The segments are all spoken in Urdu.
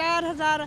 4000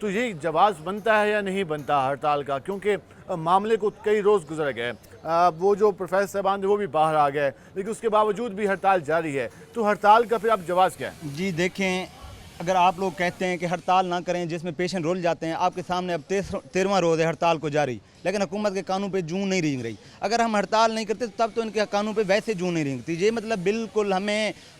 تو یہ جواز بنتا ہے یا نہیں بنتا ہڑتال کا؟ کیونکہ معاملے کو کئی روز گزر گئے، وہ جو پروفیسر صاحبان تھے وہ بھی باہر آ گئے، لیکن اس کے باوجود بھی ہڑتال جاری ہے، تو ہڑتال کا پھر اب جواز کیا ہے؟ جی دیکھیں، اگر آپ لوگ کہتے ہیں کہ ہڑتال نہ کریں جس میں پیشنٹ رول جاتے ہیں، آپ کے سامنے اب 13واں روز ہے ہڑتال کو جاری، لیکن حکومت کے قانون پہ جوں نہیں رینگ رہی۔ اگر ہم ہڑتال نہیں کرتے تب تو ان کے قانون پہ ویسے جوں نہیں رینگتی۔ یہ مطلب بالکل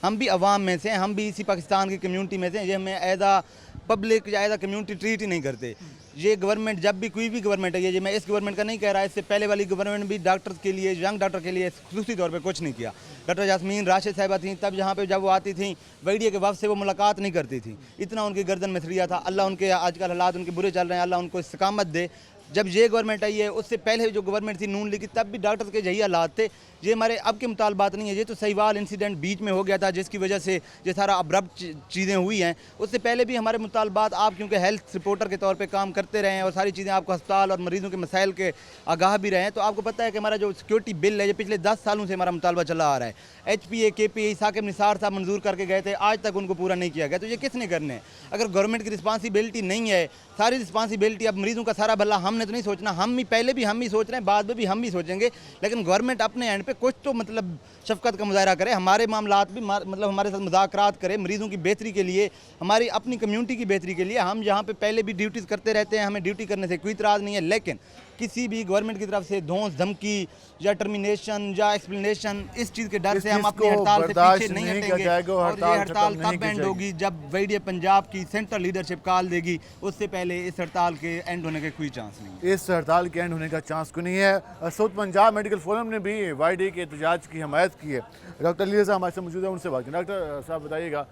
ہم بھی عوام میں سے، ہم بھی اسی پاکستان کی کمیونٹی میں سے، یہ ہمیں ایز اے پبلک یا ایز اے کمیونٹی ٹریٹ ہی نہیں کرتے۔ یہ گورنمنٹ جب بھی کوئی بھی گورنمنٹ ہے، یہ میں اس گورنمنٹ کا نہیں کہہ رہا، اس سے پہلے والی گورنمنٹ بھی ڈاکٹرز کے لیے، ینگ ڈاکٹر کے لیے خصوصی طور پہ کچھ نہیں کیا۔ ڈاکٹر یاسمین راشد صاحبہ تھیں، تب یہاں پہ جب وہ آتی تھیں ویڈیو کے وفد سے وہ ملاقات نہیں کرتی تھیں، اتنا ان کی گردن میں سریا تھا۔ اللہ ان کے آج کل حالات ان کے برے چل رہے ہیں، اللہ ان کو استقامت دے۔ جب یہ گورنمنٹ آئی ہے، اس سے پہلے جو گورنمنٹ تھی نون لیگ کی، تب بھی ڈاکٹرز کے یہی حالات تھے۔ یہ ہمارے اب کے مطالبات نہیں ہیں، یہ تو سہیوال انسیڈنٹ بیچ میں ہو گیا تھا جس کی وجہ سے یہ سارا ابرپٹ چیزیں ہوئی ہیں۔ اس سے پہلے بھی ہمارے مطالبات، آپ کیونکہ ہیلتھ رپورٹر کے طور پہ کام کرتے رہے ہیں اور ساری چیزیں آپ کو ہسپتال اور مریضوں کے مسائل کے آگاہ بھی رہے ہیں، تو آپ کو پتہ ہے کہ ہمارا جو سیکورٹی بل ہے یہ پچھلے 10 سالوں سے ہمارا مطالبہ چلا آ رہا ہے۔ ایچ پی اے، کے پی اے، ثاقب نثار صاحب منظور کر کے گئے تھے، آج تک ان کو پورا نہیں کیا گیا، تو یہ کس نے کرنے ہیں؟ اگر گورنمنٹ کی رسپانسبلٹی نہیں ہے، ساری رسپانسبلٹی اب مریضوں کا سارا بھلا ہم نے تو نہیں سوچنا، ہم ہی پہلے بھی ہم ہی سوچ رہے ہیں، بعد میں بھی ہم ہی سوچیں گے، لیکن گورنمنٹ اپنے اینڈ پہ کچھ تو مطلب شفقت کا مظاہرہ کرے، ہمارے معاملات بھی مطلب ہمارے ساتھ مذاکرات کرے، مریضوں کی بہتری کے لیے، ہماری اپنی کمیونٹی کی بہتری کے لیے۔ ہم یہاں پہ پہلے بھی ڈیوٹیز کرتے رہتے ہیں، ہمیں ڈیوٹی کرنے سے کوئی اعتراض نہیں ہے، لیکن کسی بھی گورنمنٹ کی طرف سے دھونس دھمکی یا ٹرمینیشن یا ایکسپلینیشن، اس چیز کے ڈر سے ہم اپنی ہڑتال سے پیچھے نہیں ہٹیں گے، اور یہ ہڑتال تب اینڈ ہوگی جب ویڈیو پنجاب کی سینٹرل لیڈرشپ کال دے گی، اس سے پہلے اس ہڑتال کے اینڈ ہونے کا کوئی چانس نہیں۔ اس ہڑتال کے اینڈ ہونے کا چانس کوئی نہیں ہے۔ سعود پنجاب میڈیکل فورم نے بھی وائی ڈی کے احتجاج کی حمایت کی ہے۔ ڈاکٹر علی رضا ہمارے سے موجود ہے، ان سے بات کریں۔ ڈاکٹر صاحب بتائیے گا،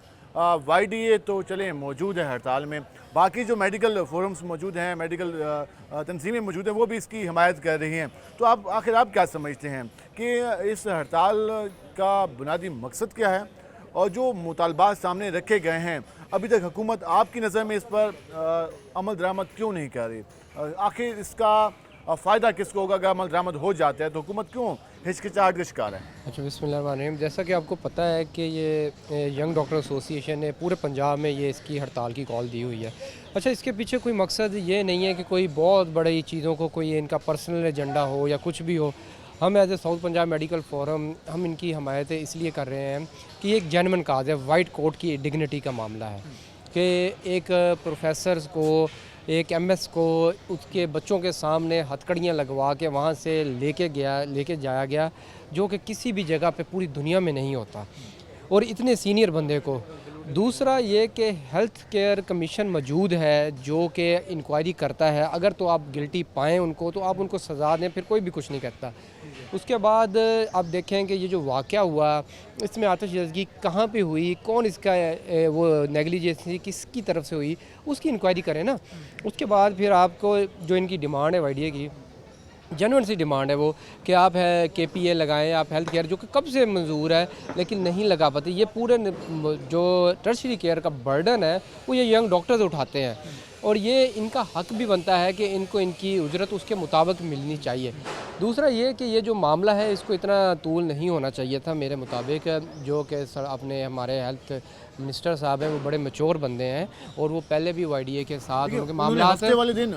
وائی ڈی اے تو چلیں موجود ہے ہڑتال میں، باقی جو میڈیکل فورمز موجود ہیں، میڈیکل تنظیمیں موجود ہیں، وہ بھی اس کی حمایت کر رہی ہیں، تو آخر آپ کیا سمجھتے ہیں کہ اس ہڑتال کا بنیادی مقصد کیا ہے، اور جو مطالبات سامنے رکھے گئے ہیں ابھی تک حکومت آپ کی نظر میں اس پر عمل درآمد کیوں نہیں کر رہی؟ آخر اس کا فائدہ کس کو ہوگا؟ اگر عمل درآمد ہو جاتا ہے تو حکومت کیوں ہچکچاہٹ کا شکار ہے؟ اچھا، بسم اللہ الرحمن الرحیم۔ جیسا کہ آپ کو پتہ ہے کہ یہ ینگ ڈاکٹر ایسوسی ایشن نے پورے پنجاب میں یہ اس کی ہڑتال کی کال دی ہوئی ہے۔ اچھا، اس کے پیچھے کوئی مقصد یہ نہیں ہے کہ کوئی بہت بڑی چیزوں کو کوئی ان کا پرسنل ایجنڈا ہو یا کچھ بھی ہو۔ ہم as a south Punjab medical forum ہم ان کی حمایت اس لیے کر رہے ہیں کہ یہ ایک جینوئن کاز ہے، وائٹ کوٹ کی ڈگنیٹی کا معاملہ ہے کہ ایک پروفیسرز کو، ایک ایم ایس کو اس کے بچوں کے سامنے ہتھکڑیاں لگوا کے وہاں سے لے کے جایا گیا، جو کہ کسی بھی جگہ پہ پوری دنیا میں نہیں ہوتا، اور اتنے سینئر بندے کو۔ دوسرا یہ کہ ہیلتھ کیئر کمیشن موجود ہے جو کہ انکوائری کرتا ہے، اگر تو آپ گلٹی پائیں ان کو تو آپ ان کو سزا دیں، پھر کوئی بھی کچھ نہیں کرتا۔ اس کے بعد آپ دیکھیں کہ یہ جو واقعہ ہوا، اس میں آتش زدگی کہاں پہ ہوئی، کون اس کا وہ نیگلیجنسی کس کی طرف سے ہوئی، اس کی انکوائری کریں نا۔ اس کے بعد پھر آپ کو جو ان کی ڈیمانڈ ہے وائی ڈی اے کی، جنون سی ڈیمانڈ ہے وہ کہ آپ کے پی اے لگائیں، آپ ہیلتھ کیئر جو کہ کب سے منظور ہے لیکن نہیں لگا پاتے۔ یہ پورے جو ٹرشری کیئر کا برڈن ہے وہ یہ ینگ ڈاکٹرز اٹھاتے ہیں، اور یہ ان کا حق بھی بنتا ہے کہ ان کو ان کی اجرت اس کے مطابق ملنی چاہیے۔ دوسرا یہ کہ یہ جو معاملہ ہے اس کو اتنا طول نہیں ہونا چاہیے تھا میرے مطابق، جو کہ اپنے ہمارے ہیلتھ منسٹر صاحب ہیں وہ بڑے میچور بندے ہیں، اور وہ پہلے بھی وائی ڈی اے کے ساتھ ان کے معاملات ہفتے والے دن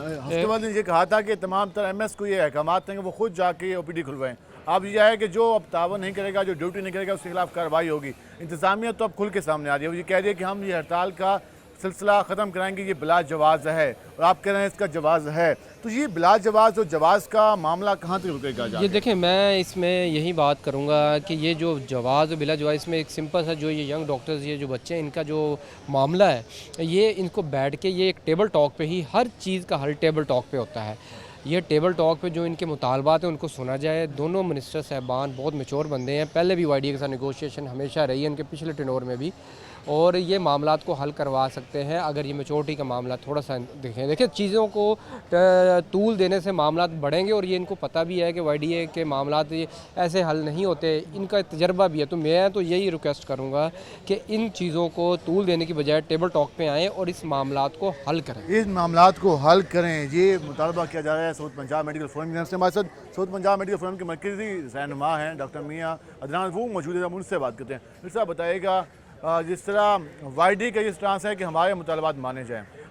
یہ کہا تھا کہ تمام تر ایم ایس کو یہ احکامات ہیں کہ وہ خود جا کے او پی ڈی کھلوائیں۔ اب یہ ہے کہ جو اب تعاون نہیں کرے گا، جو ڈیوٹی نہیں کرے گا، اس کے خلاف کارروائی ہوگی۔ انتظامیہ تو اب کھل کے سامنے آ رہی ہے، وہ یہ کہہ رہی ہے کہ ہم یہ ہڑتال کا سلسلہ ختم کرائیں گے، یہ بلا جواز ہے، اور آپ کہہ رہے ہیں اس کا جواز ہے، تو یہ بلا جواز اور جواز کا معاملہ کہاں تک رکے گا؟ یہ دیکھیں، میں اس میں یہی بات کروں گا کہ یہ جو جواز اور بلا جواز، اس میں ایک سمپل سا جو یہ ینگ ڈاکٹرز، یہ جو بچے ہیں، ان کا جو معاملہ ہے، یہ ان کو بیٹھ کے یہ ایک ٹیبل ٹاک پہ ہی ہر چیز کا حل ٹیبل ٹاک پہ ہوتا ہے۔ یہ ٹیبل ٹاک پہ جو ان کے مطالبات ہیں ان کو سنا جائے۔ دونوں منسٹر صاحبان بہت میچور بندے ہیں، پہلے بھی وائی ڈی اے کے ساتھ نیگوشیشن ہمیشہ رہی ہے ان کے پچھلے ٹینور میں بھی، اور یہ معاملات کو حل کروا سکتے ہیں اگر یہ میچورٹی کا معاملہ تھوڑا سا دیکھیں چیزوں کو طول دینے سے معاملات بڑھیں گے، اور یہ ان کو پتہ بھی ہے کہ وائی ڈی اے کے معاملات ایسے حل نہیں ہوتے، ان کا تجربہ بھی ہے۔ تو میں تو یہی ریکویسٹ کروں گا کہ ان چیزوں کو طول دینے کی بجائے ٹیبل ٹاک پہ آئیں اور اس معاملات کو حل کریں، ان معاملات کو حل کریں، یہ مطالبہ کیا جا رہا ہے سعود پنجاب میڈیکل فورم کی طرف سے۔ ہمارے ساتھ سعود پنجاب میڈیکل فورم کے مرکزی رہنما ہیں ڈاکٹر میاں عدنان، وہ موجود ہے، ہم ان سے بات کرتے ہیں۔ پھر صاحب بتائیے گا، جس طرح وائی ڈی کا یہ سٹانس ہے کہ ہمارے مطالبات مانے جائیں،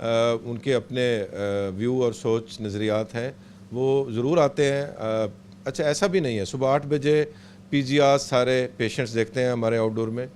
ان کے اپنے ویو اور سوچ نظریات ہیں وہ ضرور آتے ہیں. اچھا ایسا بھی نہیں ہے, صبح 8 بجے پی جی آر سارے پیشنٹس دیکھتے ہیں ہمارے آؤٹ ڈور میں,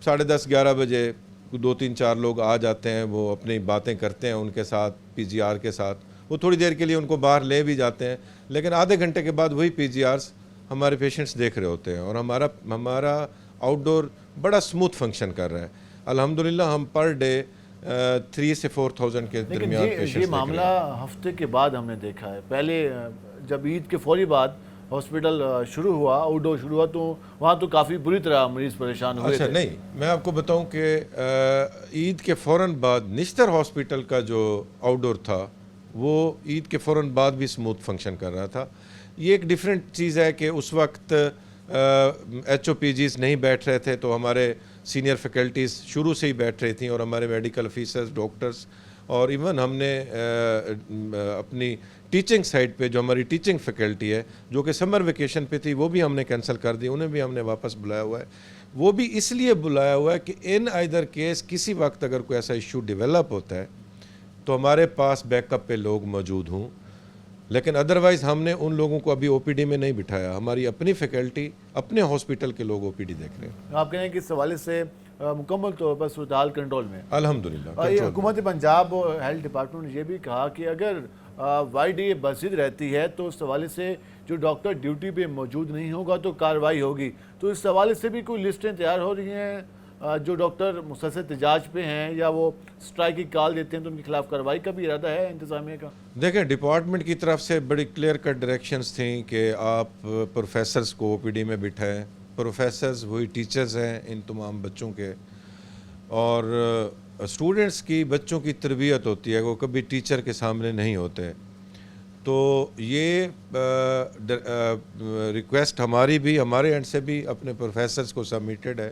10:30 11 بجے 2-3-4 لوگ آ جاتے ہیں, وہ اپنی باتیں کرتے ہیں ان کے ساتھ, پی جی آر کے ساتھ, وہ تھوڑی دیر کے لیے ان کو باہر لے بھی جاتے ہیں, لیکن آدھے گھنٹے کے بعد وہی پی جی آرز ہمارے پیشنٹس دیکھ رہے ہوتے ہیں, اور ہمارا آؤٹ ڈور بڑا سموتھ فنکشن کر رہا ہے الحمدللہ. ہم پر ڈے 3,000 سے 4,000 کے درمیان پیشنٹس. یہ معاملہ ہفتے کے بعد ہم نے دیکھا ہے. پہلے جب عید کے فوری بعد ہاسپٹل شروع ہوا, آؤٹ ڈور شروع ہوا, تو وہاں تو کافی بری طرح مریض پریشان ہوئے تھے. اچھا نہیں, میں آپ کو بتاؤں کہ عید کے فوراً بعد نشتر ہاسپٹل کا جو آؤٹ ڈور تھا وہ عید کے فوراً بعد بھی سموتھ فنکشن کر رہا تھا. یہ ایک ڈیفرنٹ چیز ہے کہ اس وقت ایچ او پی جیز نہیں بیٹھ رہے تھے, تو ہمارے سینئر فیکلٹیز شروع سے ہی بیٹھ رہی تھیں, اور ہمارے میڈیکل آفیسرز, ڈاکٹرز, اور ایون ہم نے اپنی ٹیچنگ سائٹ پہ جو ہماری ٹیچنگ فیکلٹی ہے جو کہ سمر ویکیشن پہ تھی وہ بھی ہم نے کینسل کر دی, انہیں بھی ہم نے واپس بلایا ہوا ہے. وہ بھی اس لیے بلایا ہوا ہے کہ ان آئدر کیس کسی وقت اگر کوئی ایسا ایشو ڈیولپ ہوتا ہے تو ہمارے پاس بیک اپ پہ لوگ موجود ہوں. لیکن ادروائز ہم نے ان لوگوں کو ابھی او پی ڈی میں نہیں بٹھایا, ہماری اپنی فیکلٹی اپنے ہاسپٹل کے لوگ او پی ڈی دیکھ رہے ہیں. آپ کہہ رہے ہیں کہ اس حوالے سے مکمل طور پر صورتحال کنٹرول میں الحمدللہ. حکومت پنجاب اور ہیلتھ ڈپارٹمنٹ نے یہ بھی کہا کہ اگر وائی ڈی بزد رہتی ہے تو اس حوالے سے جو ڈاکٹر ڈیوٹی پہ موجود نہیں ہوگا تو کارروائی ہوگی. تو اس حوالے سے بھی کوئی لسٹیں تیار ہو رہی ہیں جو ڈاکٹر مسلسل احتجاج پہ ہیں یا وہ اسٹرائک کی کال دیتے ہیں تو ان کے خلاف کارروائی کا بھی ارادہ ہے انتظامیہ کا؟ دیکھیں ڈپارٹمنٹ کی طرف سے بڑی کلیئر کٹ ڈائریکشنز تھیں کہ آپ پروفیسرز کو او پی ڈی میں بٹھائیں. پروفیسرز وہی ٹیچرز ہیں ان تمام بچوں کے, اور اسٹوڈنٹس کی بچوں کی تربیت ہوتی ہے, وہ کبھی ٹیچر کے سامنے نہیں ہوتے. تو یہ ریکویسٹ ہماری بھی, ہمارے اینڈ سے بھی اپنے پروفیسرز کو سبمیٹڈ ہے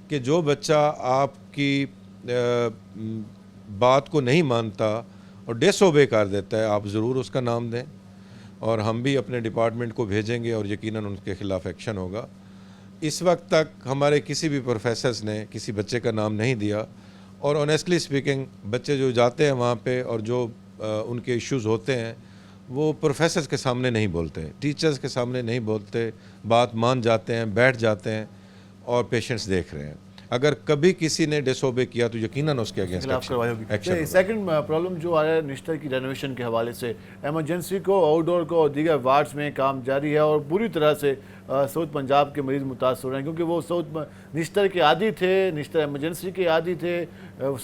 کہ جو بچہ آپ کی بات کو نہیں مانتا اور ڈس اوبے کر دیتا ہے آپ ضرور اس کا نام دیں, اور ہم بھی اپنے ڈپارٹمنٹ کو بھیجیں گے اور یقیناً ان کے خلاف ایکشن ہوگا. اس وقت تک ہمارے کسی بھی پروفیسرز نے کسی بچے کا نام نہیں دیا, اور آنیسٹلی اسپیکنگ بچے جو جاتے ہیں وہاں پہ اور جو ان کے ایشوز ہوتے ہیں وہ پروفیسرز کے سامنے نہیں بولتے, ٹیچرز کے سامنے نہیں بولتے, بات مان جاتے ہیں, بیٹھ جاتے ہیں اور پیشنٹس دیکھ رہے ہیں. اگر کبھی کسی نے ڈس اوبے کیا تو یقیناً اس کے اگینسٹ ایکشن ہوگی. سیکنڈ پرابلم جو آ رہا ہے نشتر کی رینوویشن کے حوالے سے, ایمرجنسی کو, آؤٹ ڈور کو اور دیگر وارڈز میں کام جاری ہے, اور پوری طرح سے ساؤتھ پنجاب کے مریض متاثر ہو رہے ہیں کیونکہ وہ ساؤتھ نشتر کے عادی تھے, نشتر ایمرجنسی کے عادی تھے,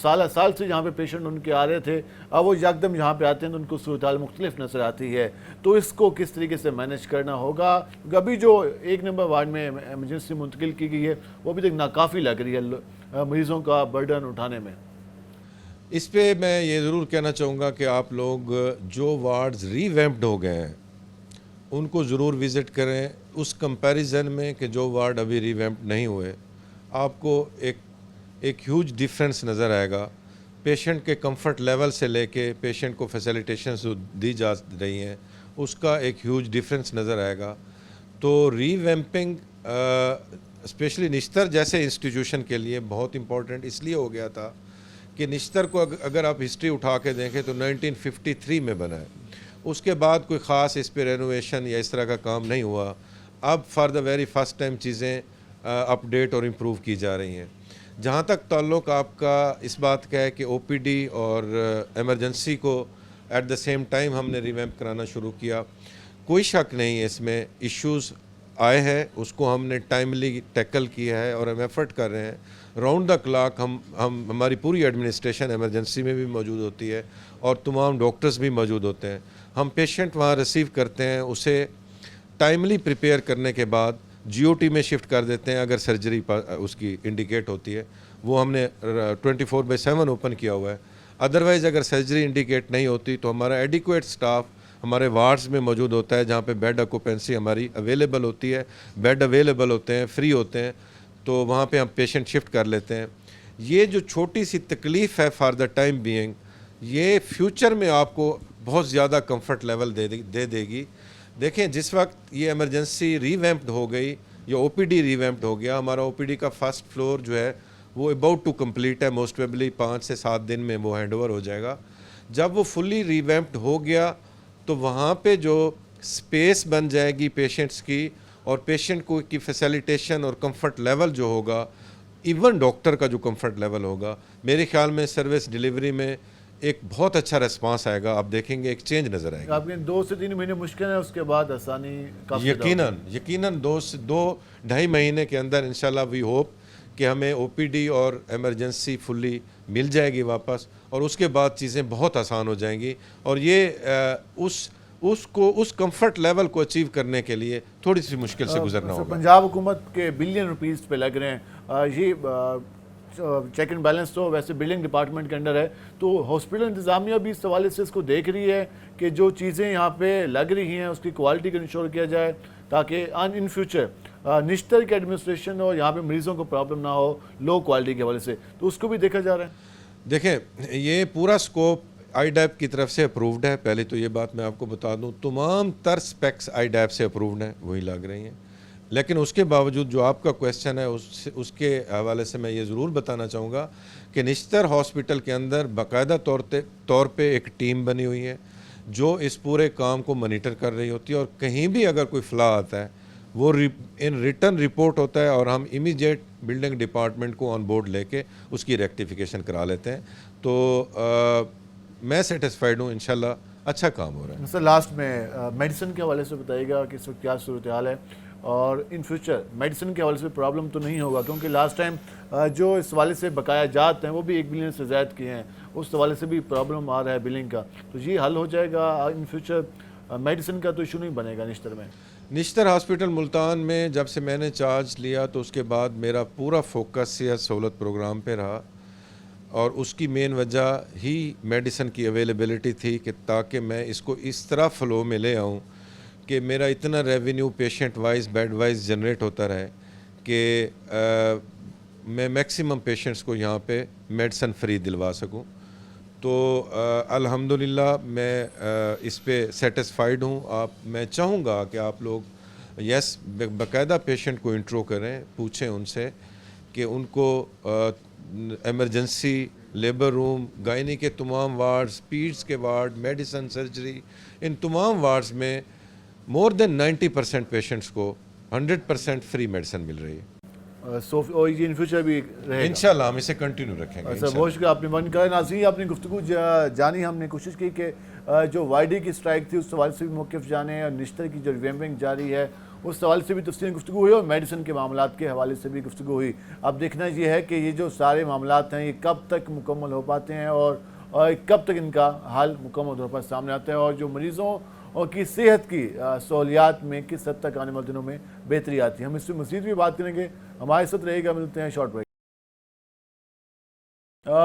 سال سے یہاں پہ پیشنٹ ان کے آ رہے تھے, اب وہ یکدم یہاں پہ آتے ہیں تو ان کو صورتحال مختلف نظر آتی ہے. تو اس کو کس طریقے سے مینیج کرنا ہوگا, کیونکہ ابھی جو 1 نمبر وارڈ میں ایمرجنسی منتقل کی گئی ہے وہ ابھی تک ناکافی لگ رہی ہے مریضوں کا برڈن اٹھانے میں. اس پہ میں یہ ضرور کہنا چاہوں گا کہ آپ لوگ جو وارڈز ری ویمپڈ ہو گئے ہیں ان کو ضرور وزٹ کریں. اس کمپیریزن میں کہ جو وارڈ ابھی ری ویمپڈ نہیں ہوئے, آپ کو ایک ہیوج ڈیفرنس نظر آئے گا. پیشنٹ کے کمفرٹ لیول سے لے کے پیشنٹ کو فیسیلیٹیشنز دی جا رہی ہیں اس کا ایک ہیوج ڈیفرنس نظر آئے گا. تو ری ویمپنگ اسپیشلی نشتر جیسے انسٹیٹیوشن کے لیے بہت امپورٹنٹ اس لیے ہو گیا تھا کہ نشتر کو اگر آپ ہسٹری اٹھا کے دیکھیں تو 1953 میں بنا ہے, اس کے بعد کوئی خاص اس پہ رینوویشن یا اس طرح کا کام نہیں ہوا. اب for the very first time چیزیں اپ ڈیٹ اور امپروو کی جا رہی ہیں. جہاں تک تعلق آپ کا اس بات کا ہے کہ او پی ڈی اور ایمرجنسی کو ایٹ دا سیم ٹائم ہم نے ریویمپ کرانا شروع کیا, کوئی شک نہیں ہے اس میں ایشوز آئے ہیں, اس کو ہم نے ٹائملی ٹیکل کیا ہے اور ہم ایفرٹ کر رہے ہیں. راؤنڈ دا کلاک ہماری پوری ایڈمنسٹریشن ایمرجنسی میں بھی موجود ہوتی ہے اور تمام ڈاکٹرز بھی موجود ہوتے ہیں. ہم پیشنٹ وہاں ریسیو کرتے ہیں, اسے ٹائملی پریپیئر کرنے کے بعد جی او ٹی میں شفٹ کر دیتے ہیں اگر سرجری اس کی انڈیکیٹ ہوتی ہے. وہ ہم نے 24/7 اوپن کیا ہوا ہے. ادروائز اگر سرجری انڈیکیٹ نہیں ہوتی تو ہمارا ایڈیکویٹ سٹاف ہمارے وارڈز میں موجود ہوتا ہے جہاں پہ بیڈ آکوپینسی ہماری اویلیبل ہوتی ہے, بیڈ اویلیبل ہوتے ہیں, فری ہوتے ہیں, تو وہاں پہ ہم پیشنٹ شفٹ کر لیتے ہیں. یہ جو چھوٹی سی تکلیف ہے فار دا ٹائم بینگ, یہ فیوچر میں آپ کو بہت زیادہ کمفرٹ لیول دے گی. دیکھیں جس وقت یہ ایمرجنسی ری ویمپڈ ہو گئی یا او پی ڈی ری ویمپڈ ہو گیا, ہمارا او پی ڈی کا فرسٹ فلور جو ہے وہ اباؤٹ ٹو کمپلیٹ ہے, موسٹ پروبیبلی 5 سے 7 دن میں وہ ہینڈ اوور ہو جائے گا. جب وہ فلی ریویمپڈ ہو گیا تو وہاں پہ جو اسپیس بن جائے گی پیشنٹس کی, اور پیشنٹ کو کی فیسیلیٹیشن اور کمفرٹ لیول جو ہوگا, ایون ڈاکٹر کا جو کمفرٹ لیول ہوگا, میرے خیال میں سروس ڈیلیوری میں ایک بہت اچھا ریسپانس آئے گا. آپ دیکھیں گے ایک چینج نظر آئے گا. آپ کے 2 سے 3 مہینے مشکل ہیں, اس کے بعد آسانی کافی یقیناً 2-2.5 مہینے کے اندر انشاءاللہ وی ہوپ کہ ہمیں او پی ڈی اور ایمرجنسی فلی مل جائے گی واپس, اور اس کے بعد چیزیں بہت آسان ہو جائیں گی. اور یہ اس کمفرٹ لیول کو اچیو کرنے کے لیے تھوڑی سی مشکل سے گزرنا ہوگا. پنجاب حکومت کے بلین روپیز پہ لگ رہے ہیں, یہ چیک اینڈ بیلنس تو ویسے بلڈنگ ڈپارٹمنٹ کے انڈر ہے, تو ہاسپٹل انتظامیہ بھی اس حوالے سے اس کو دیکھ رہی ہے کہ جو چیزیں یہاں پہ لگ رہی ہیں اس کی کوالٹی کو انشور کیا جائے, تاکہ ان فیوچر نشتر کے ایڈمنسٹریشن اور یہاں پہ مریضوں کو پرابلم نہ ہو لو کوالٹی کے حوالے سے, تو اس کو بھی دیکھا جا رہا ہے. دیکھیں, یہ پورا سکوپ آئی ڈیپ کی طرف سے اپرووڈ ہے. پہلے تو یہ بات میں آپ کو بتا دوں, تمام تر سپیکس آئی ڈیپ سے اپرووڈ ہیں, وہی لگ رہی ہیں. لیکن اس کے باوجود جو آپ کا کویسچن ہے اس کے حوالے سے میں یہ ضرور بتانا چاہوں گا کہ نشتر ہاسپٹل کے اندر باقاعدہ طور پہ ایک ٹیم بنی ہوئی ہے جو اس پورے کام کو مانیٹر کر رہی ہوتی ہے, اور کہیں بھی اگر کوئی فلا آتا ہے وہ ان ریٹرن رپورٹ ہوتا ہے, اور ہم امیجیٹ بلڈنگ ڈپارٹمنٹ کو آن بورڈ لے کے اس کی ریکٹیفیکیشن کرا لیتے ہیں. تو میں سیٹسفائیڈ ہوں, انشاءاللہ اچھا کام ہو رہا ہے. سر لاسٹ میں میڈیسن کے حوالے سے بتائیے گا کہ اس وقت کیا صورتحال ہے, اور ان فیوچر میڈیسن کے حوالے سے پرابلم تو نہیں ہوگا, کیونکہ لاسٹ ٹائم جو اس حوالے سے بقایا جات ہیں وہ بھی 1 بلین سے زائد کیے ہیں, اس حوالے سے بھی پرابلم آ رہا ہے بلنگ کا, تو یہ حل ہو جائے گا ان فیوچر؟ میڈیسن کا تو ایشو نہیں بنے گا نشتر میں؟ نشتر ہاسپٹل ملتان میں جب سے میں نے چارج لیا تو اس کے بعد میرا پورا فوکس صحت سہولت پروگرام پہ رہا, اور اس کی مین وجہ ہی میڈیسن کی اویلیبلٹی تھی کہ تاکہ میں اس کو اس طرح فلو میں لے آؤں کہ میرا اتنا revenue patient wise bed wise generate ہوتا رہے کہ میں میکسیمم پیشنٹس کو یہاں پہ میڈیسن فری دلوا سکوں. تو الحمدللہ میں اس پہ سیٹسفائیڈ ہوں. میں چاہوں گا کہ آپ لوگ باقاعدہ پیشنٹ کو انٹرو کریں, پوچھیں ان سے کہ ان کو ایمرجنسی, لیبر روم, گائنی کے تمام وارڈز, پیڈز کے وارڈ, میڈیسن, سرجری, ان تمام وارڈز میں مور دین 90% پیشنٹس کو 100% فری میڈیسن مل رہی ہے. اور یہ ان فیوچر بھی رہے گا انشاءاللہ, ہم اسے کنٹینیو رکھیں گے. سر بہت شکریہ, آپ نے من کرا. ناظرین, اپنی گفتگو جانی, ہم نے کوشش کی کہ جو وائی ڈی کی اسٹرائک تھی اس حوالے سے بھی موقف جانے, اور نشتر کی جو ریویمپنگ جاری ہے اس حوالے سے بھی تفصیل گفتگو ہوئی, اور میڈیسن کے معاملات کے حوالے سے بھی گفتگو ہوئی. اب دیکھنا یہ ہے کہ یہ جو سارے معاملات ہیں یہ کب تک مکمل ہو پاتے ہیں, اور کب تک ان کا حل مکمل طور پر سامنے آتا ہے, اور جو مریضوں اور کی صحت کی سہولیات میں کس حد تک آنے والے دنوں میں بہتری آتی ہے. ہم اس سے مزید بھی بات کریں گے, ہمارے ساتھ رہے گا. ملتے ہیں شارٹ بریک.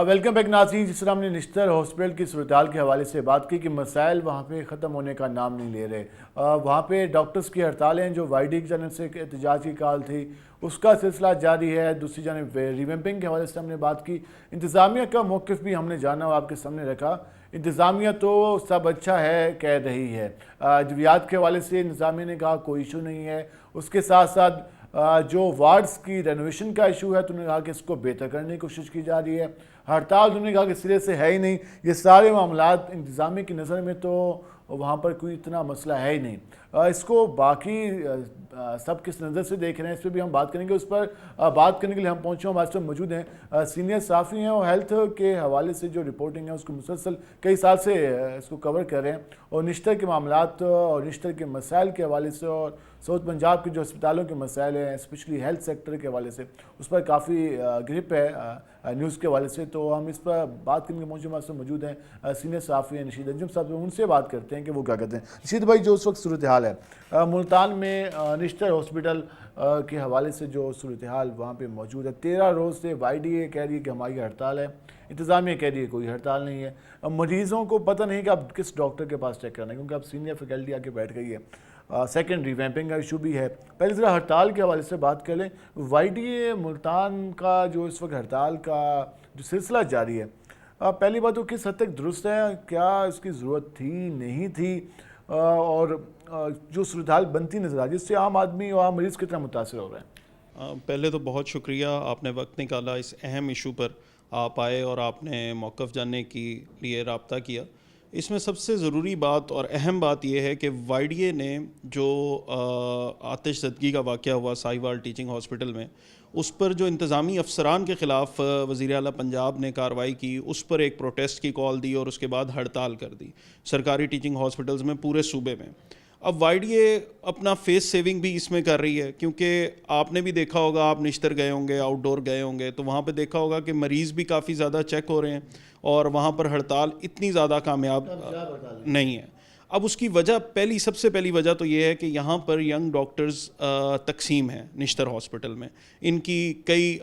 ویلکم بیک ناظرین. جس طرح ہم نے نشتر ہاسپٹل کی صورتحال کے حوالے سے بات کی کہ مسائل وہاں پہ ختم ہونے کا نام نہیں لے رہے, وہاں پہ ڈاکٹرز کی ہڑتالیں جو وائی ڈی کی جانب سے احتجاج کی کال تھی اس کا سلسلہ جاری ہے. دوسری جانب ریویمپنگ کے حوالے سے ہم نے بات کی, انتظامیہ کا موقف بھی ہم نے جانا اور آپ کے سامنے رکھا. انتظامیہ تو سب اچھا ہے کہہ رہی ہے, ادویات کے حوالے سے انتظامیہ نے کہا کوئی ایشو نہیں ہے. اس کے ساتھ ساتھ جو وارڈز کی رینوویشن کا ایشو ہے تو انہوں نے کہا کہ اس کو بہتر کرنے کی کوشش کی جا رہی ہے. ہڑتال انہوں نے کہا کہ سرے سے ہے ہی نہیں. یہ سارے معاملات انتظامیہ کی نظر میں تو وہاں پر کوئی اتنا مسئلہ ہے ہی نہیں. اس کو باقی سب کس نظر سے دیکھ رہے ہیں اس پہ بھی ہم بات کریں گے. اس پر بات کرنے کے لیے ہم پہنچے ہمارے ساتھ موجود ہیں سینئر صحافی ہیں, اور ہیلتھ کے حوالے سے جو رپورٹنگ ہے اس کو مسلسل کئی سال سے اس کو کور کر رہے ہیں, اور نشتر کے معاملات اور نشتر کے مسائل کے حوالے سے اور ساؤتھ پنجاب کے جو اسپتالوں کے مسائل ہیں اسپیشلی ہیلتھ سیکٹر کے حوالے سے اس پر کافی گرپ ہے نیوز کے حوالے سے. تو ہم اس پر بات کرنے کے پہنچے ہمارے ساتھ موجود ہیں سینئر صحافی ہیں نشید انجم صاحب, ان سے بات کرتے ہیں کہ وہ کیا کہتے ہیں. نشید بھائی, جو اس وقت صورتحال ہے ملتان میں نشتر ہاسپٹل کے حوالے سے جو صورتحال وہاں پہ موجود ہے, 13 روز سے وائی ڈی اے کہہ رہی ہے کہ ہماری ہڑتال ہے, انتظامیہ کہہ رہی ہے کوئی ہڑتال نہیں ہے. مریضوں کو پتہ نہیں کہ اب کس ڈاکٹر کے پاس چیک کرنا ہے کیونکہ اب سینئر فیکلٹی آ کے بیٹھ گئی ہے. سیکنڈ ریویمپنگ کا ایشو بھی ہے. پہلے ذرا ہڑتال کے حوالے سے بات کر لیں. وائی ڈی اے ملتان کا جو اس وقت ہڑتال کا جو سلسلہ جاری ہے, پہلی بات تو کس حد تک درست ہے, کیا اس کی ضرورت تھی نہیں تھی, اور جو صورتحال بنتی نظر آ رہی ہے اس سے عام آدمی اور عام مریض کتنا متاثر ہو رہا ہے؟ پہلے تو بہت شکریہ، آپ نے وقت نکالا اس اہم ایشو پر آپ آئے اور آپ نے موقف جاننے کے لیے رابطہ کیا. اس میں سب سے ضروری بات اور اہم بات یہ ہے کہ وائی ڈی اے نے جو آتش زدگی کا واقعہ ہوا ساہیوال ٹیچنگ ہاسپٹل میں، اس پر جو انتظامی افسران کے خلاف وزیر اعلیٰ پنجاب نے کارروائی کی، اس پر ایک پروٹیسٹ کی کال دی اور اس کے بعد ہڑتال کر دی سرکاری ٹیچنگ ہاسپٹلز میں پورے صوبے میں. اب وائی ڈی اے اپنا فیس سیونگ بھی اس میں کر رہی ہے، کیونکہ آپ نے بھی دیکھا ہوگا، آپ نشتر گئے ہوں گے، آؤٹ ڈور گئے ہوں گے، تو وہاں پہ دیکھا ہوگا کہ مریض بھی کافی زیادہ چیک ہو رہے ہیں اور وہاں پر ہڑتال اتنی زیادہ کامیاب نہیں ہے. اب اس کی وجہ سب سے پہلی وجہ تو یہ ہے کہ یہاں پر ینگ ڈاکٹرز تقسیم ہیں نشتر ہاسپٹل میں. ان کی کئی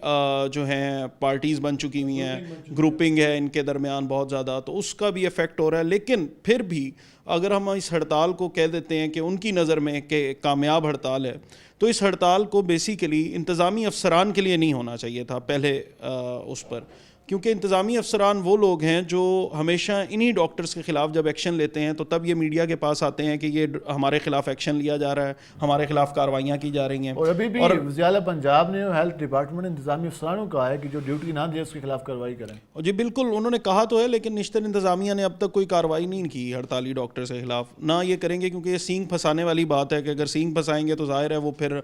جو ہیں پارٹیز بن چکی ہوئی ہیں، گروپنگ ہے ان کے درمیان بہت زیادہ، تو اس کا بھی افیکٹ ہو رہا ہے. لیکن پھر بھی اگر ہم اس ہڑتال کو کہہ دیتے ہیں کہ ان کی نظر میں کہ کامیاب ہڑتال ہے، تو اس ہڑتال کو بیسیکلی انتظامی افسران کے لیے نہیں ہونا چاہیے تھا پہلے اس پر، کیونکہ انتظامی افسران وہ لوگ ہیں جو ہمیشہ انہی ڈاکٹرز کے خلاف جب ایکشن لیتے ہیں تو تب یہ میڈیا کے پاس آتے ہیں کہ یہ ہمارے خلاف ایکشن لیا جا رہا ہے، ہمارے خلاف کارروائیاں کی جا رہی ہیں. اور ابھی بھی وزیر اعلیٰ پنجاب نے ہیلتھ ڈپارٹمنٹ انتظامی افسرانوں کہا ہے کہ جو ڈیوٹی نہ دے اس کے خلاف کارروائی کریں. جی بالکل، انہوں نے کہا تو ہے، لیکن نشتر انتظامیہ نے اب تک کوئی کارروائی نہیں کی ہڑتالی ڈاکٹرز کے خلاف. نہ یہ کریں گے، کیونکہ یہ سینگ پھنسانے والی بات ہے کہ اگر سینگ پھنسائیں گے تو ظاہر ہے وہ پھر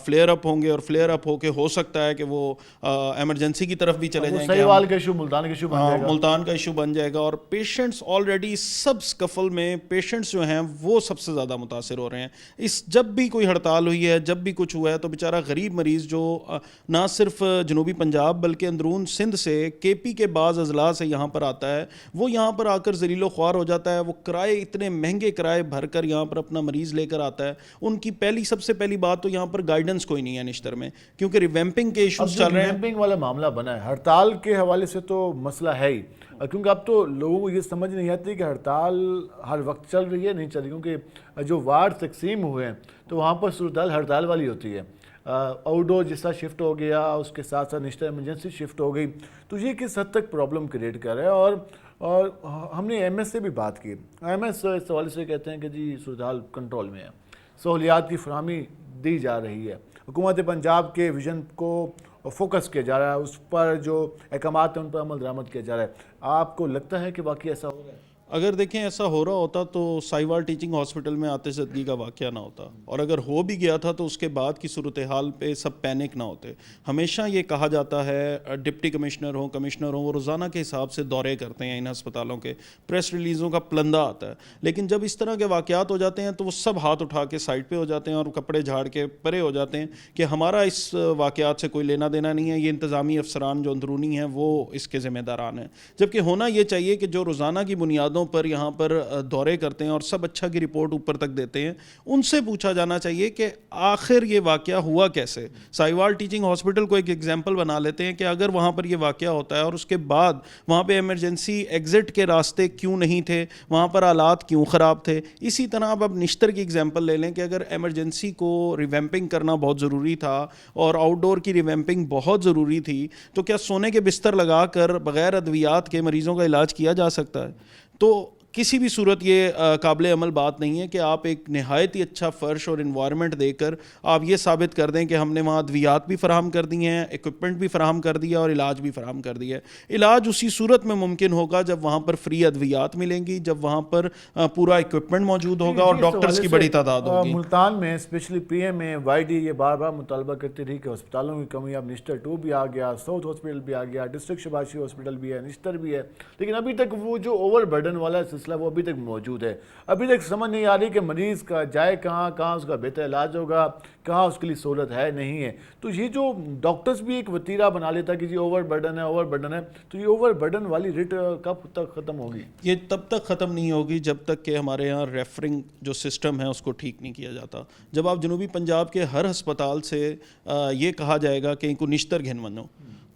فلیئر اپ ہوں گے، اور فلیئر اپ ہو کے ہو سکتا ہے کہ وہ ایمرجنسی کی طرف بھی چلے جائیں گے، ملتان کا ایشو بن جائے گا. اور پیشنٹس آلریڈی سب سکفل میں پیشنٹس جو ہیں وہ سب سے زیادہ متاثر ہو رہے ہیں. جب بھی کوئی ہڑتال ہوئی ہے، جب بھی کچھ ہوا ہے، تو بیچارہ غریب مریض جو نہ صرف جنوبی پنجاب بلکہ اندرون سندھ سے، کے پی کے بعض اضلاع سے یہاں پر آتا ہے، وہ یہاں پر آ کر ذلیل و خوار ہو جاتا ہے. وہ کرائے، اتنے مہنگے کرائے بھر کر یہاں پر اپنا مریض لے کر آتا ہے. ان کی سب سے پہلی بات تو یہاں پر گائیڈنس کوئی نہیں ہے نشتر میں، کیونکہ ریویمپنگ کے ایشوز چل رہے ہیں. ریویمپنگ والا معاملہ بنا ہے، ہڑتال کے حوالے سے تو مسئلہ ہے ہی، کیونکہ اب تو لوگوں کو یہ سمجھ نہیں آتی کہ ہڑتال ہر وقت چل رہی ہے نہیں چل رہی، کیونکہ جو وارڈ تقسیم ہوئے ہیں تو وہاں پر صورتحال ہڑتال والی ہوتی ہے. آؤٹ ڈور جس طرح شفٹ ہو گیا، اس کے ساتھ ساتھ نشتر ایمرجنسی شفٹ ہو گئی، تو یہ کس حد تک پرابلم کریٹ کر رہا ہے. اور ہم نے ایم ایس سے بھی بات کی. ایم ایس اس حوالے سے کہتے ہیں کہ جی صورتحال کنٹرول میں ہے، سہولیات کی فراہمی دی جا رہی ہے، حکومت پنجاب کے ویژن کو فوکس کیا جا رہا ہے، اس پر جو احکامات ہیں ان پر عمل درآمد کیا جا رہا ہے. آپ کو لگتا ہے کہ واقعی ایسا ہو رہا ہے؟ اگر دیکھیں ایسا ہو رہا ہوتا تو ساہیوال ٹیچنگ ہاسپٹل میں آتش زدگی کا واقعہ نہ ہوتا، اور اگر ہو بھی گیا تھا تو اس کے بعد کی صورتحال پہ سب پینک نہ ہوتے. ہمیشہ یہ کہا جاتا ہے، ڈپٹی کمشنر ہوں وہ روزانہ کے حساب سے دورے کرتے ہیں ان ہسپتالوں کے، پریس ریلیزوں کا پلندہ آتا ہے. لیکن جب اس طرح کے واقعات ہو جاتے ہیں تو وہ سب ہاتھ اٹھا کے سائڈ پہ ہو جاتے ہیں اور کپڑے جھاڑ کے پرے ہو جاتے ہیں کہ ہمارا اس واقعات سے کوئی لینا دینا نہیں ہے، یہ انتظامی افسران جو اندرونی ہیں وہ اس کے ذمہ داران ہیں. جبکہ ہونا یہ چاہیے کہ جو روزانہ کی بنیادوں پر یہاں پر دورے کرتے ہیں اور سب اچھا کی رپورٹ اوپر تک دیتے ہیں، ان سے پوچھا جانا چاہیے کہ آخر یہ واقعہ ہوا کیسے. ساہیوال ٹیچنگ ہاسپٹل کو ایک ایگزامپل بنا لیتے ہیں کہ اگر وہاں پر یہ واقعہ ہوتا ہے اور اس کے بعد وہاں پہ ایمرجنسی ایگزٹ کے راستے کیوں نہیں تھے، وہاں پر حالات کیوں خراب تھے. اسی طرح اب نشتر کی ایگزامپل لے لیں کہ اگر ایمرجنسی کو ریویمپنگ کرنا بہت ضروری تھا اور آؤٹ ڈور کی ریویمپنگ بہت ضروری تھی، تو کیا سونے کے بستر لگا کر بغیر ادویات کے مریضوں کا علاج کیا جا سکتا ہے؟ تو کسی بھی صورت یہ قابل عمل بات نہیں ہے کہ آپ ایک نہایت ہی اچھا فرش اور انوائرمنٹ دے کر آپ یہ ثابت کر دیں کہ ہم نے وہاں ادویات بھی فراہم کر دی ہیں، ایکوپمنٹ بھی فراہم کر دیا اور علاج بھی فراہم کر دیا ہے. علاج اسی صورت میں ممکن ہوگا جب وہاں پر فری ادویات ملیں گی، جب وہاں پر پورا ایکوپمنٹ موجود ہوگا اور ڈاکٹرز کی بڑی تعداد ہوگی. ملتان میں اسپیشلی پی ایم میں وائی ڈی یہ بار بار مطالبہ کرتی رہی کہ ہسپتالوں کی کمی، اب نشتر 2 بھی آ گیا، ساؤتھ ہاسپٹل بھی آ گیا، ڈسٹرکٹ شباشی ہاسپٹل بھی ہے، نشتر بھی ہے، لیکن ابھی تک وہ جو اوور برڈن والا سلسلہ وہ ابھی تک موجود ہے. ابھی تک سمجھ نہیں آ رہی کہ مریض کا جائے کہاں اس کا بہتر علاج ہوگا، کہاں اس کے لیے سہولت ہے نہیں ہے. تو یہ جو ڈاکٹرز بھی ایک وتیرہ بنا لیتا کہ جی اوور برڈن ہے، تو یہ اوور برڈن والی ریٹ کب تک ختم ہوگی؟ یہ تب تک ختم نہیں ہوگی جب تک کہ ہمارے یہاں ریفرنگ جو سسٹم ہے اس کو ٹھیک نہیں کیا جاتا. جب آپ جنوبی پنجاب کے ہر ہسپتال سے یہ کہا جائے گا کہ ان کو نشتر گھن منو،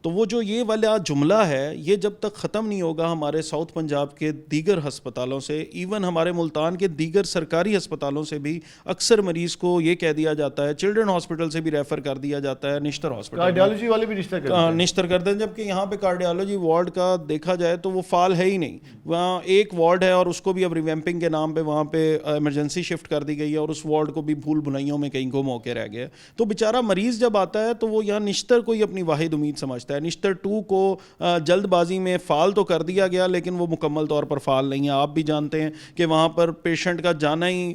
تو وہ جو یہ والا جملہ ہے یہ جب تک ختم نہیں ہوگا ہمارے ساؤتھ پنجاب کے دیگر ہسپتالوں سے، ایون ہمارے ملتان کے دیگر سرکاری ہسپتالوں سے بھی اکثر مریض کو یہ کہہ دیا جاتا ہے، چلڈرن ہاسپٹل سے بھی ریفر کر دیا جاتا ہے نشتر ہاسپٹل، کارڈیالوجی والے بھی نشتر کرتے ہیں، جبکہ یہاں پہ کارڈیالوجی وارڈ کا دیکھا جائے تو وہ فعال ہے ہی نہیں. وہاں ایک وارڈ ہے اور اس کو بھی اب ریویمپنگ کے نام پہ وہاں پہ ایمرجنسی شفٹ کر دی گئی ہے اور اس وارڈ کو بھی بھول بھلائیوں میں کہیں گم ہو کے رہ گیا. تو بیچارہ مریض جب آتا ہے تو وہ یہاں نشتر کو ہی اپنی واحد امید سمجھتا ہے. نشتر 2 کو جلد بازی میں فعال تو کر دیا گیا لیکن وہ مکمل طور پر فعال نہیں ہے. آپ بھی جانتے ہیں کہ وہاں پر پیشنٹ کا جانا ہی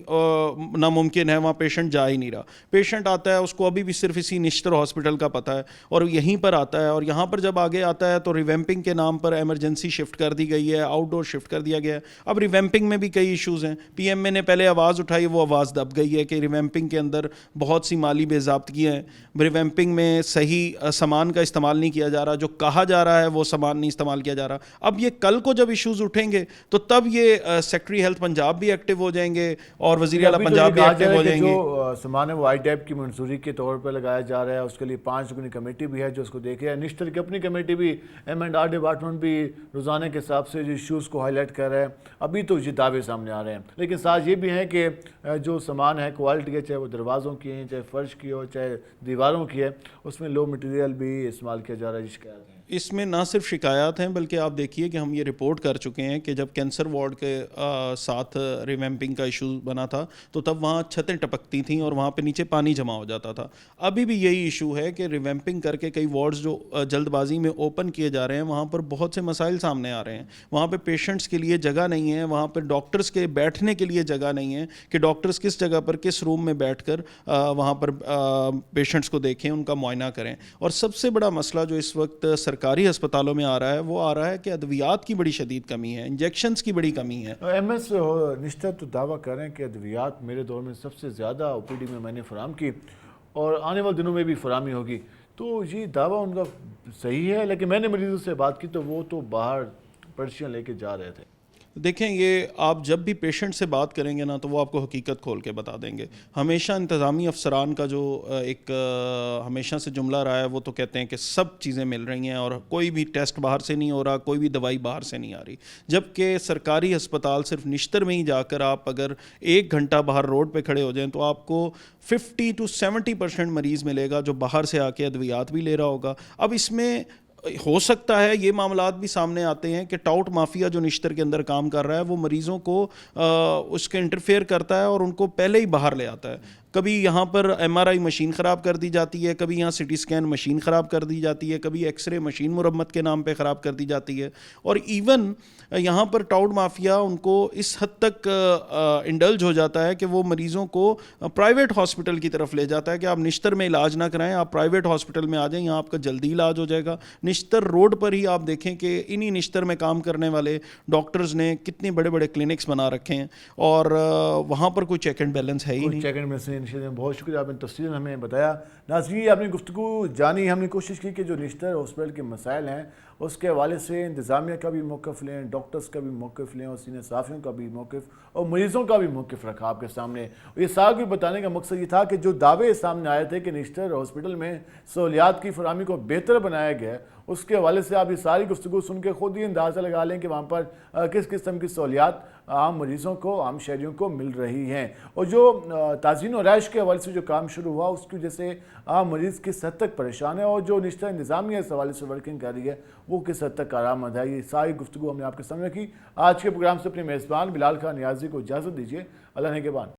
ناممکن ہے، وہاں پیشنٹ جا ہی نہیں رہا. پیشنٹ آتا ہے اس کو ابھی بھی صرف اسی نشتر ہاسپٹل کا پتہ ہے اور یہیں پر آتا ہے، اور یہاں پر جب آگے آتا ہے تو ریویمپنگ کے نام پر ایمرجنسی شفٹ کر دی گئی ہے، آؤٹ ڈور شفٹ کر دیا گیا ہے. اب ریویمپنگ میں بھی کئی ایشوز ہیں. پی ایم اے نے پہلے آواز اٹھائی، وہ آواز دب گئی ہے کہ ریویمپنگ کے اندر بہت سی مالی بے ضابطگیاں ہیں، ریویمپنگ میں صحیح سامان کا استعمال نہیں کیا جا رہا، جو کہا جا رہا ہے وہ سامان نہیں استعمال کیا جا رہا. اب یہ کل کو جب ایشوز اٹھیں گے تو تب یہ سیکٹری ہیلتھ پنجاب بھی ایکٹیو ہو جائیں گے اور وزیر اعلیٰ پنجاب بھی ایکٹیو ہو جائیں گے. جو سامان ہے وہ آئی ٹیپ کی منظوری کے طور پر لگایا جا رہا ہے، اس کے لیے 5 رکنی کمیٹی بھی ہے جو اس کو دیکھے. نشتر کی اپنی کمیٹی بھی، M&R ڈپارٹمنٹ بھی روزانہ کے حساب سے جو ایشوز کو ہائی لائٹ کر رہا ہے. ابھی تو یہ دعوے سامنے آ رہے ہیں لیکن ساتھ یہ بھی ہے کہ جو سامان ہے کوالٹی ہے، چاہے وہ دروازوں کی ہیں، چاہے فرش کی ہو، چاہے دیواروں کی ہے، اس میں لو مٹیریل بھی استعمال کیا جا رہا ہے. یہ شکایات ہیں. اس میں نہ صرف شکایات ہیں بلکہ آپ دیکھیے کہ ہم یہ رپورٹ کر چکے ہیں کہ جب کینسر وارڈ کے ساتھ ریویمپنگ کا ایشو بنا تھا تو تب وہاں چھتیں ٹپکتی تھیں اور وہاں پہ نیچے پانی جمع ہو جاتا تھا. ابھی بھی یہی ایشو ہے کہ ریویمپنگ کر کے کئی وارڈز جو جلد بازی میں اوپن کیے جا رہے ہیں وہاں پر بہت سے مسائل سامنے آ رہے ہیں. وہاں پہ پیشنٹس کے لیے جگہ نہیں ہے، وہاں پہ ڈاکٹرز کے بیٹھنے کے لیے جگہ نہیں ہے کہ ڈاکٹرز کس جگہ پر کس روم میں بیٹھ کر وہاں پر پیشنٹس کو دیکھیں، ان کا معائنہ کریں. اور سب سے بڑا مسئلہ جو اس وقت سرکاری ہسپتالوں میں آ رہا ہے وہ آ رہا ہے کہ ادویات کی بڑی شدید کمی ہے، انجیکشنز کی بڑی کمی ہے. ایم ایس نشتر تو دعویٰ کر رہے ہیں کہ ادویات میرے دور میں سب سے زیادہ او پی ڈی میں نے فراہم کی اور آنے والے دنوں میں بھی فراہمی ہوگی. تو یہ دعویٰ ان کا صحیح ہے، لیکن میں نے مریضوں سے بات کی تو وہ تو باہر پرچیاں لے کے جا رہے تھے. دیکھیں، یہ آپ جب بھی پیشنٹ سے بات کریں گے نا تو وہ آپ کو حقیقت کھول کے بتا دیں گے. ہمیشہ انتظامی افسران کا جو ایک ہمیشہ سے جملہ رہا ہے وہ تو کہتے ہیں کہ سب چیزیں مل رہی ہیں اور کوئی بھی ٹیسٹ باہر سے نہیں ہو رہا، کوئی بھی دوائی باہر سے نہیں آ رہی. جبکہ سرکاری ہسپتال صرف نشتر میں ہی جا کر آپ اگر 1 گھنٹہ باہر روڈ پہ کھڑے ہو جائیں تو آپ کو 50 to 70% مریض ملے گا جو باہر سے آ کے ادویات بھی لے رہا ہوگا. اب اس میں ہو سکتا ہے یہ معاملات بھی سامنے آتے ہیں کہ ٹاؤٹ مافیا جو نشتر کے اندر کام کر رہا ہے وہ مریضوں کو اس کے انٹرفیئر کرتا ہے اور ان کو پہلے ہی باہر لے آتا ہے. کبھی یہاں پر MRI مشین خراب کر دی جاتی ہے، کبھی یہاں CT اسکین مشین خراب کر دی جاتی ہے، کبھی ایکس رے مشین مرمت کے نام پہ خراب کر دی جاتی ہے. اور ایون یہاں پر ٹاؤٹ مافیا ان کو اس حد تک انڈلج ہو جاتا ہے کہ وہ مریضوں کو پرائیویٹ ہاسپٹل کی طرف لے جاتا ہے کہ آپ نشتر میں علاج نہ کرائیں، آپ پرائیویٹ ہاسپٹل میں آ جائیں، یہاں آپ کا جلدی علاج ہو جائے گا. نشتر روڈ پر ہی آپ دیکھیں کہ انہی نشتر میں کام کرنے والے ڈاکٹرز نے کتنے بڑے بڑے کلینکس بنا رکھے ہیں اور وہاں پر کوئی چیک اینڈ بیلنس ہے ہی نہیں. Check and balance. بہت شکریہ، آپ نے تفصیل ہمیں بتایا. ناظرین، آپ نے گفتگو جانی، ہم نے کوشش کی کہ جو نشتر ہاسپٹل کے مسائل ہیں اس کے حوالے سے انتظامیہ کا بھی موقف لیں، ڈاکٹرز کا بھی موقف لیں اور سینئر صحافیوں کا بھی موقف اور مریضوں کا بھی موقف رکھا آپ کے سامنے. یہ سارا بھی بتانے کا مقصد یہ تھا کہ جو دعوے سامنے آئے تھے کہ نشتر ہاسپٹل میں سہولیات کی فراہمی کو بہتر بنایا گیا ہے، اس کے حوالے سے آپ یہ ساری گفتگو سن کے خود ہی اندازہ لگا لیں کہ وہاں پر کس قسم کی سہولیات عام مریضوں کو، عام شہریوں کو مل رہی ہیں. اور جو تعزین و رہائش کے حوالے سے جو کام شروع ہوا اس کی وجہ سے عام مریض کس حد تک پریشان ہے اور جو نشتر انتظامیہ اس حوالے سے ورکنگ کر رہی ہے وہ کس حد تک کارآمد ہے. یہ ساری گفتگو ہم نے آپ کے سامنے کی. آج کے پروگرام سے اپنے میزبان بلال خان نیازی کو اجازت دیجیے. اللہ نگہبان.